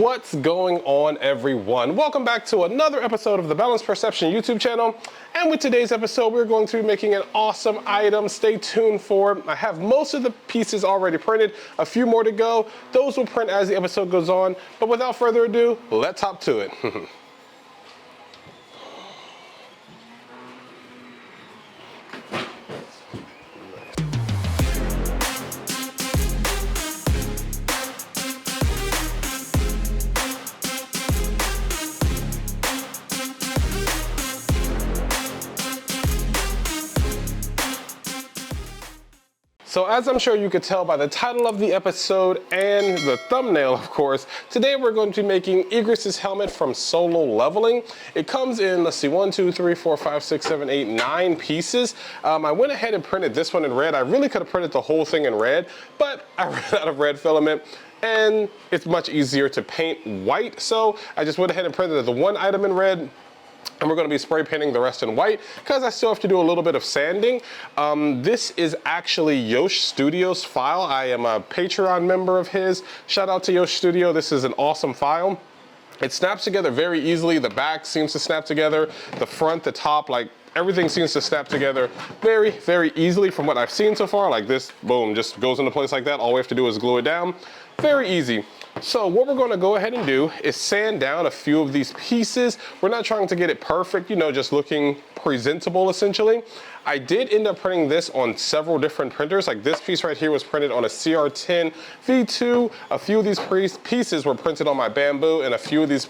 What's going on, everyone? Welcome back to another episode of the Balanced Perception YouTube channel. And with today's episode, we're going to be making an awesome item. Stay tuned for it. I have most of the pieces already printed, a few more to go. Those will print as the episode goes on. But without further ado, let's hop to it. So as I'm sure you could tell by the title of the episode and the thumbnail, of course, today we're going to be making Igris' helmet from Solo Leveling. It comes in, let's see, 1, 2, 3, 4, 5, 6, 7, 8, 9 pieces. I went ahead and printed this one in red. I really could have printed the whole thing in red, but I ran out of red filament and it's much easier to paint white. So I just went ahead and printed the one item in red. And we're going to be spray painting the rest in white because I still have to do a little bit of sanding. This is actually Yosh Studio's file. I am a Patreon member of his. Shout out to Yosh Studio. This is an awesome file. It snaps together very easily. The back seems to snap together. The front, the top, like everything seems to snap together very, very easily from what I've seen so far. Like this, boom, just goes into place like that. All we have to do is glue it down. Very easy. So what we're going to go ahead and do is sand down a few of these pieces. We're not trying to get it perfect, you know, just looking presentable essentially. I did end up printing this on several different printers. Like this piece right here was printed on a CR10 V2. A few of these pieces were printed on my Bamboo, and a few of these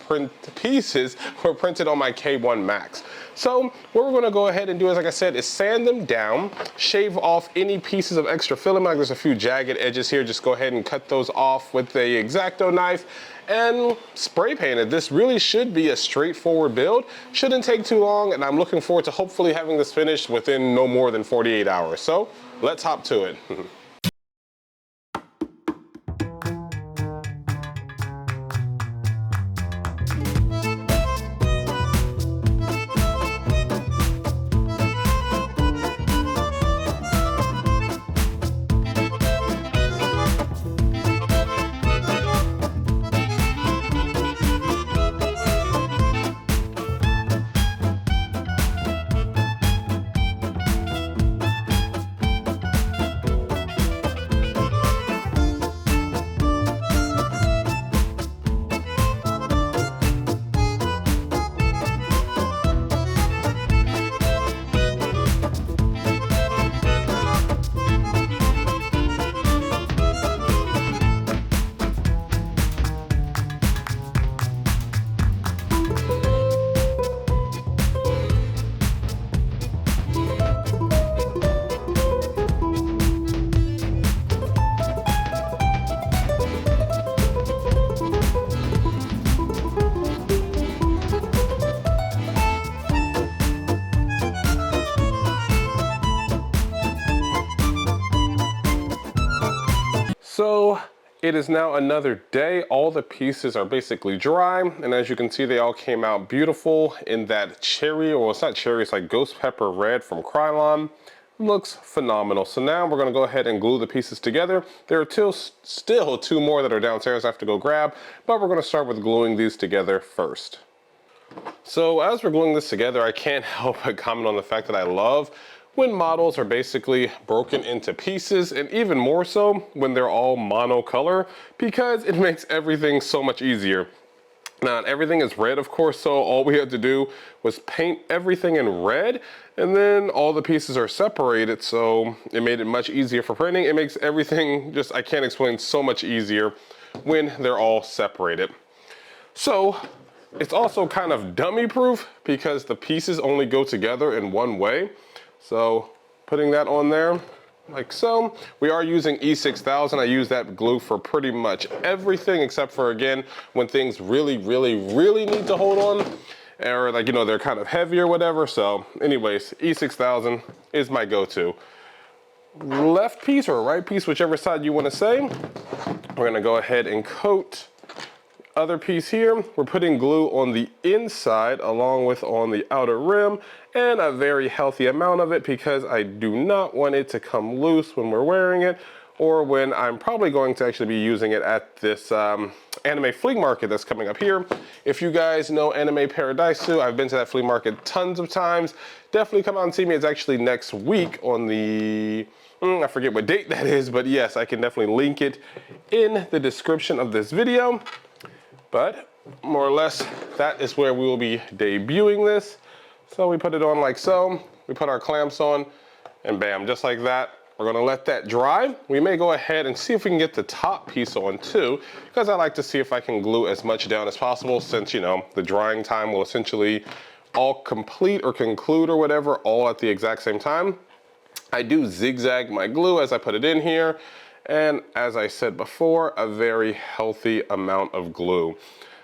pieces were printed on my K1 Max. So what we're going to go ahead and do is, like I said, is sand them down, shave off any pieces of extra filament. Like there's a few jagged edges here. Just go ahead and cut those off with the X-Acto knife and spray paint it. This really should be a straightforward build. Shouldn't take too long, and I'm looking forward to hopefully having this finished within no more than 48 hours. So let's hop to it. So it is now another day. All the pieces are basically dry, and as you can see, they all came out beautiful in that cherry, or it's not cherry, it's like ghost pepper red from Krylon. Looks phenomenal. So now we're going to go ahead and glue the pieces together. There are still two more that are downstairs I have to go grab, but we're going to start with gluing these together first. So as we're gluing this together, I can't help but comment on the fact that I love when models are basically broken into pieces, and even more so when they're all monocolor, because it makes everything so much easier. Now everything is red, of course, so all we had to do was paint everything in red, and then all the pieces are separated, so it made it much easier for printing. It makes everything just, I can't explain, so much easier when they're all separated. So it's also kind of dummy proof because the pieces only go together in one way. So putting that on there like so. We are using E6000. I use that glue for pretty much everything except for, again, when things really need to hold on, or like, you know, they're kind of heavy or whatever. So anyways, E6000 is my go-to. Left piece or right piece, whichever side you want to say, we're going to go ahead and coat other piece here. We're putting glue on the inside along with on the outer rim, and a very healthy amount of it because I do not want it to come loose when we're wearing it, or when I'm probably going to actually be using it at this anime flea market that's coming up here. If you guys know Anime Paradisu, I've been to that flea market tons of times. Definitely come out and see me. It's actually next week on the, I forget what date that is, but yes, I can definitely link it in the description of this video. But more or less, that is where we will be debuting this. So we put it on like so. We put our clamps on, and bam, just like that. We're gonna let that dry. We may go ahead and see if we can get the top piece on too, because I like to see if I can glue as much down as possible, since, you know, the drying time will essentially all complete or conclude or whatever, all at the exact same time. I do zigzag my glue as I put it in here. And as I said before, a very healthy amount of glue.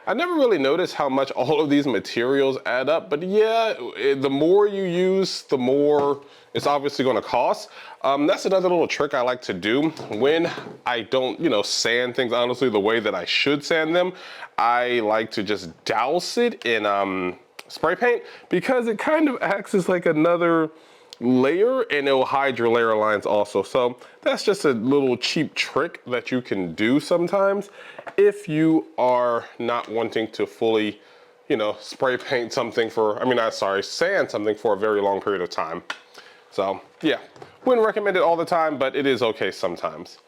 I never really noticed how much all of these materials add up, but yeah, the more you use, the more it's obviously gonna cost. That's another little trick I like to do when I don't, you know, sand things honestly the way that I should sand them. I like to just douse it in spray paint, because it kind of acts as like another layer, and it will hide your layer lines also. So that's just a little cheap trick that you can do sometimes if you are not wanting to fully, you know, spray paint something for, sand something for a very long period of time. So yeah, wouldn't recommend it all the time, but it is okay sometimes.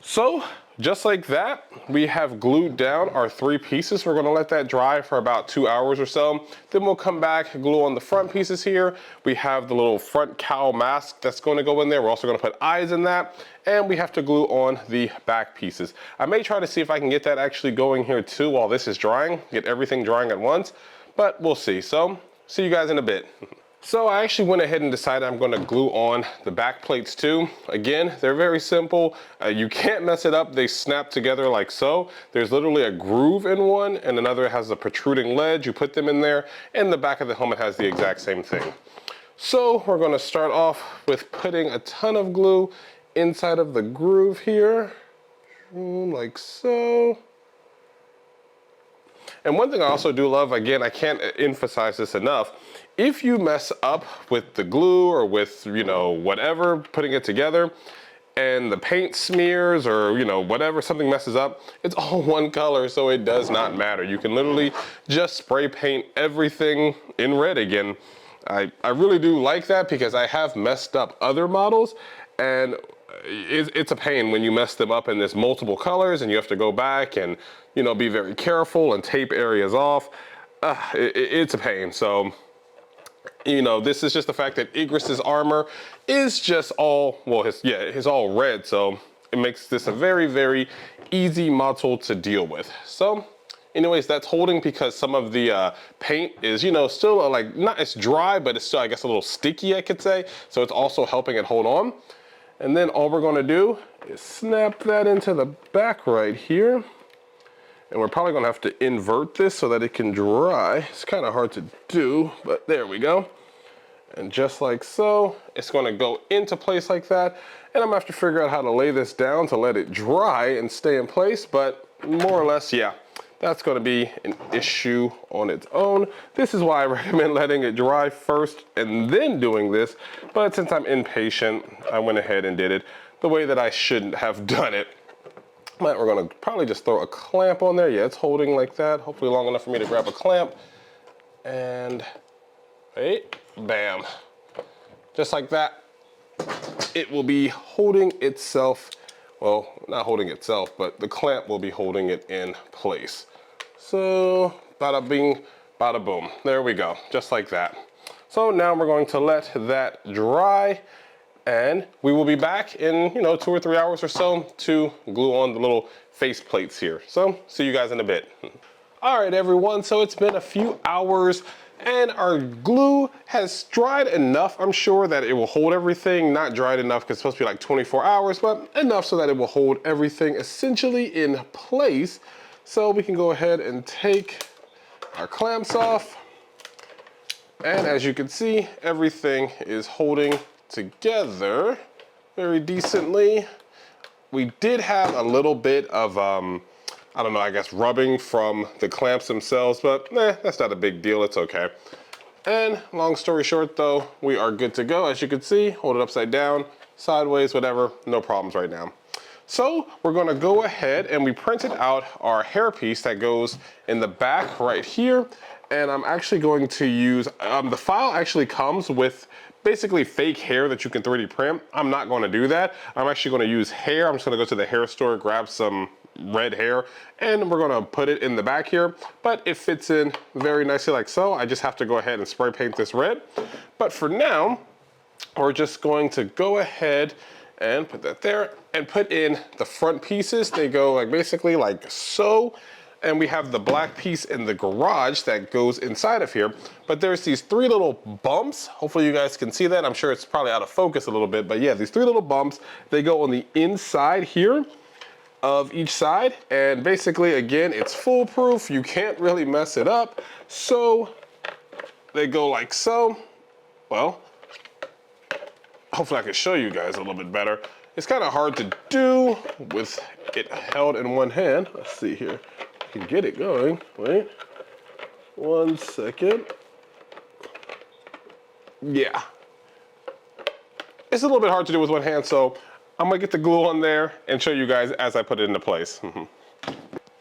So just like that, we have glued down our 3 pieces. We're gonna let that dry for about 2 hours or so. Then we'll come back, glue on the front pieces here. We have the little front cowl mask that's gonna go in there. We're also gonna put eyes in that. And we have to glue on the back pieces. I may try to see if I can get that actually going here too while this is drying, get everything drying at once, but we'll see. So, see you guys in a bit. So I actually went ahead and decided I'm gonna glue on the back plates too. Again, they're very simple. You can't mess it up. They snap together like so. There's literally a groove in one, and another has a protruding ledge. You put them in there, and the back of the helmet has the exact same thing. So we're gonna start off with putting a ton of glue inside of the groove here, like so. And one thing I also do love, again, I can't emphasize this enough, if you mess up with the glue or with, you know, whatever, putting it together, and the paint smears or, you know, whatever, something messes up, it's all one color, so it does not matter. You can literally just spray paint everything in red again. I really do like that, because I have messed up other models, and it's a pain when you mess them up and there's multiple colors and you have to go back and, you know, be very careful and tape areas off. It's a pain. So, you know, this is just the fact that Igris's armor is just all, well, his all red. So it makes this a very, very easy model to deal with. So anyways, that's holding because some of the paint is, you know, still like, not as dry, but it's still, I guess, a little sticky, I could say. So it's also helping it hold on. And then all we're gonna do is snap that into the back right here. And we're probably gonna have to invert this so that it can dry. It's kind of hard to do, but there we go. And just like so, it's gonna go into place like that. And I'm gonna have to figure out how to lay this down to let it dry and stay in place, but more or less, yeah, that's gonna be an issue on its own. This is why I recommend letting it dry first and then doing this. But since I'm impatient, I went ahead and did it the way that I shouldn't have done it. But we're gonna probably just throw a clamp on there. Yeah, it's holding like that. Hopefully long enough for me to grab a clamp. And, hey, bam. Just like that, it will be holding itself. Well, not holding itself, but the clamp will be holding it in place. So, bada bing, bada boom. There we go, just like that. So now we're going to let that dry, and we will be back in, you know, 2 or 3 hours or so to glue on the little face plates here. So, see you guys in a bit. All right, everyone, so it's been a few hours, and our glue has dried enough, I'm sure, that it will hold everything. Not dried enough because it's supposed to be like 24 hours, but enough so that it will hold everything essentially in place. So we can go ahead and take our clamps off. And as you can see, everything is holding together very decently. We did have a little bit of, I don't know, I guess rubbing from the clamps themselves, but that's not a big deal, it's okay. And long story short though, we are good to go. As you can see, hold it upside down, sideways, whatever, no problems right now. So we're gonna go ahead and we printed out our hairpiece that goes in the back right here. And I'm actually going to use, the file actually comes with basically fake hair that you can 3D print. I'm not gonna do that. I'm actually gonna use hair. I'm just gonna go to the hair store, grab some red hair, and we're gonna put it in the back here, but it fits in very nicely like so. I just have to go ahead and spray paint this red. But for now, we're just going to go ahead and put that there and put in the front pieces. They go like basically like so. And we have the black piece in the garage that goes inside of here. But there's these 3 little bumps. Hopefully you guys can see that. I'm sure it's probably out of focus a little bit, but yeah, these 3 little bumps, they go on the inside here of each side. And basically, again, it's foolproof. You can't really mess it up. So they go like so. Well, hopefully I can show you guys a little bit better. It's kind of hard to do with it held in one hand. Let's see here. I can get it going. Wait. 1 second. Yeah. It's a little bit hard to do with one hand, so I'm gonna get the glue on there and show you guys as I put it into place.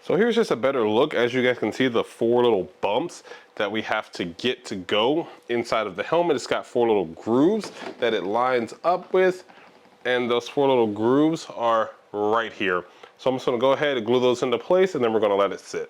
So here's just a better look. As you guys can see, the 4 little bumps that we have to get to go inside of the helmet. It's got 4 little grooves that it lines up with, and those 4 little grooves are right here. So I'm just gonna go ahead and glue those into place, and then we're gonna let it sit.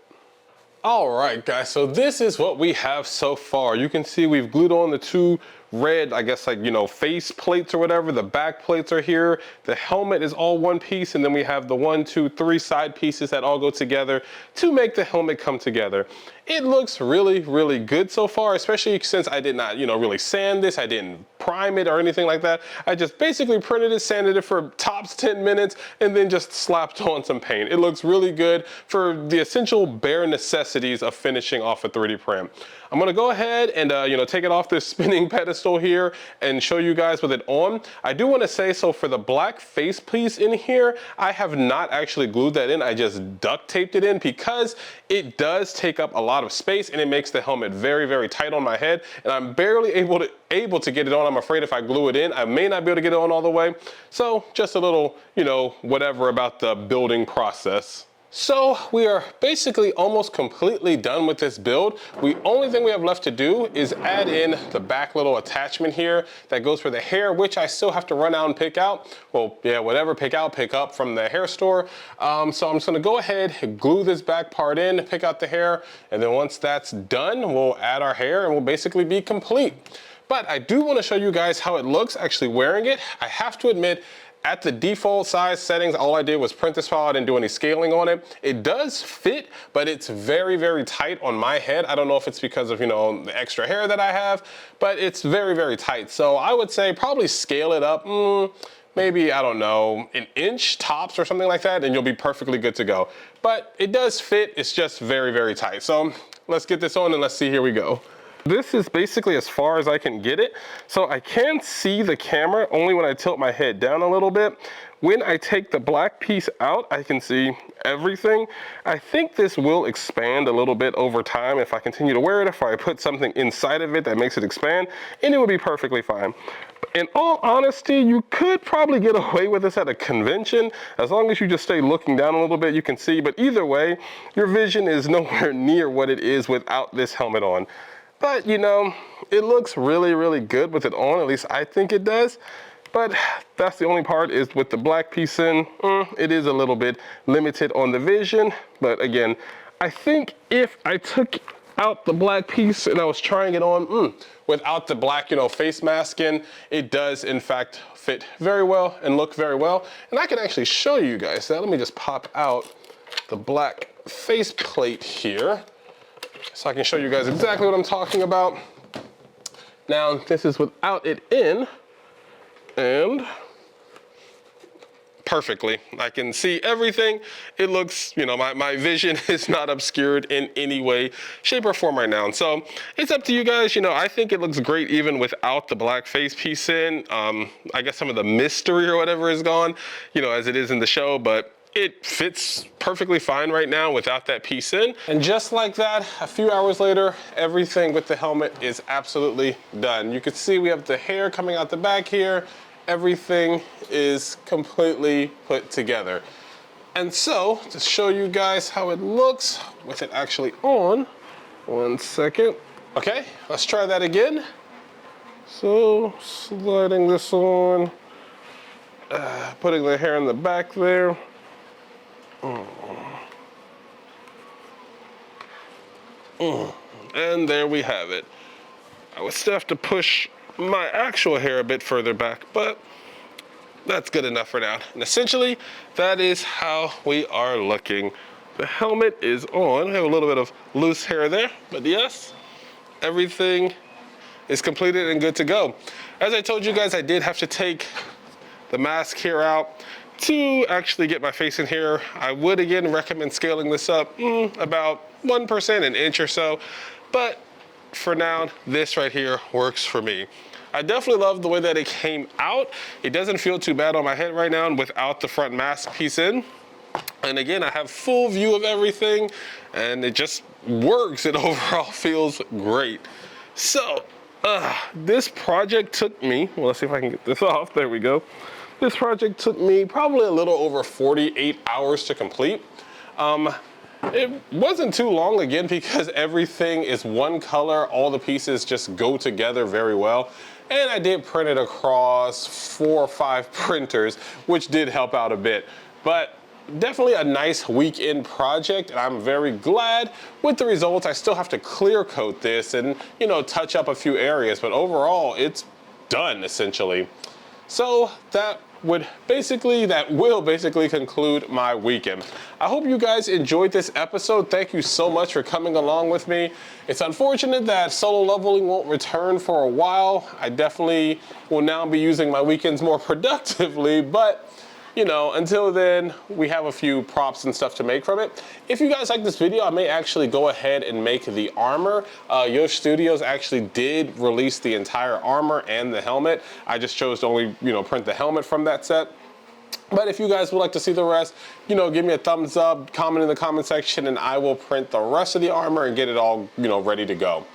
All right, guys, so this is what we have so far. You can see we've glued on the 2 red, I guess, like, you know, face plates or whatever. The back plates are here. The helmet is all one piece, and then we have the 1, 2, 3 side pieces that all go together to make the helmet come together. It looks really, really good so far, especially since I did not, you know, really sand this. I didn't prime it or anything like that. I just basically printed it, sanded it for tops 10 minutes, and then just slapped on some paint. It looks really good for the essential bare necessities of finishing off a 3D print. I'm gonna go ahead and you know, take it off this spinning pedestal here and show you guys with it on. I do wanna say, so for the black face piece in here, I have not actually glued that in. I just duct taped it in because it does take up a lot of space and it makes the helmet very, very tight on my head. And I'm barely able to get it on. I'm afraid if I glue it in, I may not be able to get it on all the way. So just a little, you know, whatever about the building process. So we are basically almost completely done with this build. The only thing we have left to do is add in the back little attachment here that goes for the hair, which I still have to run out and pick out. Well, yeah, whatever, pick up from the hair store. So I'm just gonna go ahead and glue this back part in, pick out the hair, and then once that's done, we'll add our hair and we'll basically be complete. But I do wanna show you guys how it looks actually wearing it. I have to admit, at the default size settings, all I did was print this file. I didn't do any scaling on it. It does fit, but it's very, very tight on my head. I don't know if it's because of, you know, the extra hair that I have, but it's very, very tight. So I would say probably scale it up, maybe, I don't know, 1 inch tops or something like that, and you'll be perfectly good to go. But it does fit, it's just very, very tight. So let's get this on and let's see, here we go. This is basically as far as I can get it. So I can see the camera only when I tilt my head down a little bit. When I take the black piece out, I can see everything. I think this will expand a little bit over time if I continue to wear it, if I put something inside of it that makes it expand, and it will be perfectly fine. In all honesty, you could probably get away with this at a convention. As long as you just stay looking down a little bit, you can see, but either way, your vision is nowhere near what it is without this helmet on. But, you know, it looks really, really good with it on, at least I think it does. But that's the only part, is with the black piece in, it is a little bit limited on the vision. But again, I think if I took out the black piece and I was trying it on without the black, you know, face mask in, it does in fact fit very well and look very well. And I can actually show you guys that. Let me just pop out the black face plate here, so I can show you guys exactly what I'm talking about. Now, this is without it in, and perfectly. I can see everything. It looks, you know, my vision is not obscured in any way, shape, or form right now. And so it's up to you guys. You know, I think it looks great even without the black face piece in. I guess some of the mystery or whatever is gone, you know, as it is in the show, but it fits perfectly fine right now without that piece in. And just like that, a few hours later, everything with the helmet is absolutely done. You can see we have the hair coming out the back here, everything is completely put together. And so, to show you guys how it looks with it actually on, 1 second. Okay, let's try that again. So, sliding this on, putting the hair in the back there. And there we have it. I would still have to push my actual hair a bit further back, but that's good enough for now. And essentially, that is how we are looking. The helmet is on. I have a little bit of loose hair there, but yes, everything is completed and good to go. As I told you guys, I did have to take the mask here out to actually get my face in here. I would again recommend scaling this up about 1%, an inch or so, but for now, this right here works for me. I definitely love the way that it came out. It doesn't feel too bad on my head right now without the front mask piece in. And again, I have full view of everything and it just works. It overall feels great. So this project took me, well, let's see if I can get this off. There we go. This project took me probably a little over 48 hours to complete. It wasn't too long, again, because everything is one color. All the pieces just go together very well. And I did print it across 4 or 5 printers, which did help out a bit. But definitely a nice weekend project, and I'm very glad with the results. I still have to clear coat this and, you know, touch up a few areas, but overall it's done essentially. So that will basically conclude my weekend. I hope you guys enjoyed this episode. Thank you so much for coming along with me. It's unfortunate that solo leveling won't return for a while. I definitely will now be using my weekends more productively, but you know, until then, we have a few props and stuff to make from it. If you guys like this video, I may actually go ahead and make the armor. Yosh Studios actually did release the entire armor and the helmet. I just chose to only, you know, print the helmet from that set. But if you guys would like to see the rest, you know, give me a thumbs up, comment in the comment section, and I will print the rest of the armor and get it all, you know, ready to go.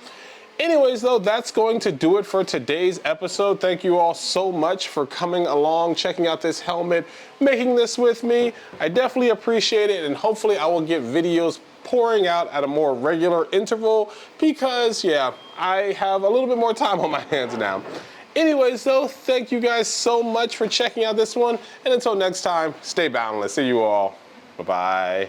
Anyways, though, that's going to do it for today's episode. Thank you all so much for coming along, checking out this helmet, making this with me. I definitely appreciate it, and hopefully I will get videos pouring out at a more regular interval because, yeah, I have a little bit more time on my hands now. Anyways, though, thank you guys so much for checking out this one, and until next time, stay boundless. See you all. Bye-bye.